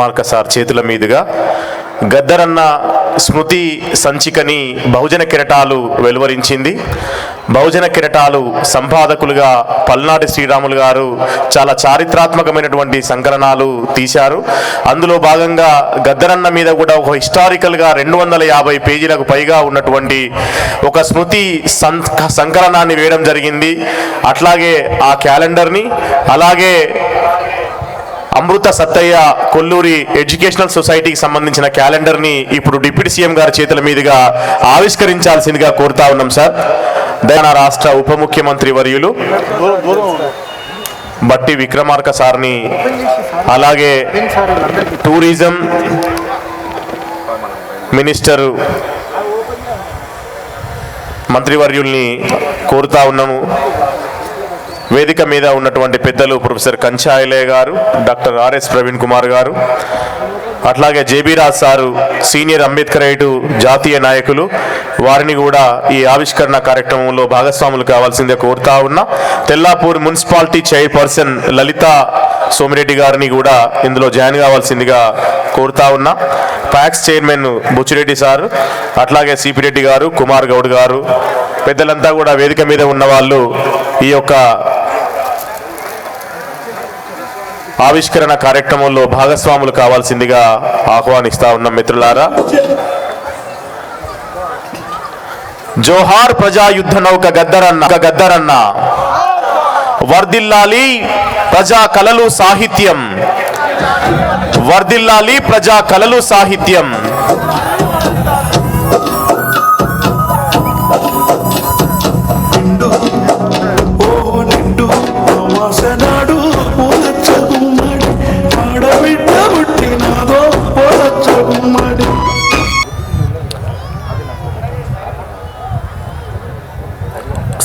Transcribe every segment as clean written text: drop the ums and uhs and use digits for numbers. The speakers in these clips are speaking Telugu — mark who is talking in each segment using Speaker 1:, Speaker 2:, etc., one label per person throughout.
Speaker 1: మార్క సార్ చేతుల మీదుగా గద్దరన్న స్మృతి సంచికని బహుజన కిరటాలు వెలువరించింది. బహుజన కిరటాలు సంపాదకులుగా పల్నాటి శ్రీరాములు గారు చాలా చారిత్రాత్మకమైనటువంటి సంకలనాలు తీశారు. అందులో భాగంగా గద్దరన్న మీద కూడా ఒక హిస్టారికల్గా 250 పేజీలకు పైగా ఉన్నటువంటి ఒక స్మృతి సంకలనాన్ని వేయడం జరిగింది. అట్లాగే ఆ క్యాలెండర్ని, అలాగే అమృత సత్తయ్య కొల్లూరి ఎడ్యుకేషనల్ సొసైటీకి సంబంధించిన క్యాలెండర్ని ఇప్పుడు డిప్యూటీ సీఎం గారి చేతుల మీదుగా ఆవిష్కరించాల్సిందిగా కోరుతా ఉన్నాం సార్. తెలంగాణ రాష్ట్ర ఉప ముఖ్యమంత్రి వర్యులు బట్టి విక్రమార్క సార్ని, అలాగే టూరిజం మినిస్టర్ మంత్రివర్యుల్ని కోరుతా ఉన్నాము. వేదిక మీద ఉన్నటువంటి పెద్దలు ప్రొఫెసర్ కంచాయలే గారు, డాక్టర్ ఆర్ఎస్ ప్రవీణ్ కుమార్ గారు, అట్లాగే జేబీ రాజ్ సారు సీనియర్ అంబేద్కరైటు జాతీయ నాయకులు, వారిని కూడా ఈ ఆవిష్కరణ కార్యక్రమంలో భాగస్వాములు కావాల్సిందే కోరుతా ఉన్నా. తెల్లాపూర్ మున్సిపాలిటీ చైర్పర్సన్ లలితా సోమిరెడ్డి గారిని కూడా ఇందులో జాయిన్ కావాల్సిందిగా కోరుతా ఉన్నా. ప్యాక్స్ చైర్మన్ బుచ్చిరెడ్డి సారు, అట్లాగే సిపిరెడ్డి గారు, కుమార్ గౌడ్ గారు, పెద్దలంతా కూడా వేదిక మీద ఉన్న వాళ్ళు ఈ యొక్క ఆవిష్కరణ కార్యక్రమంలో భాగస్వాములు కావాల్సిందిగా ఆహ్వానిస్తా ఉన్నాం. మిత్రులారా, జోహార్ ప్రజాయుద్ధ నౌక గద్దరన్న, వర్ధిల్లాలి ప్రజా కళలు సాహిత్యం, వర్ధిల్లాలి ప్రజా కళలు సాహిత్యం.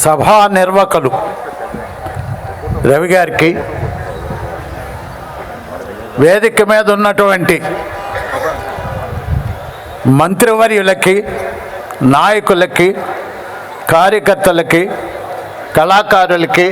Speaker 2: సభా నిర్వాహకులు రవి గారికి, వేదిక మీద ఉన్నటువంటి మంత్రివర్యులకి, నాయకులకి, కార్యకర్తలకి, కళాకారులకి,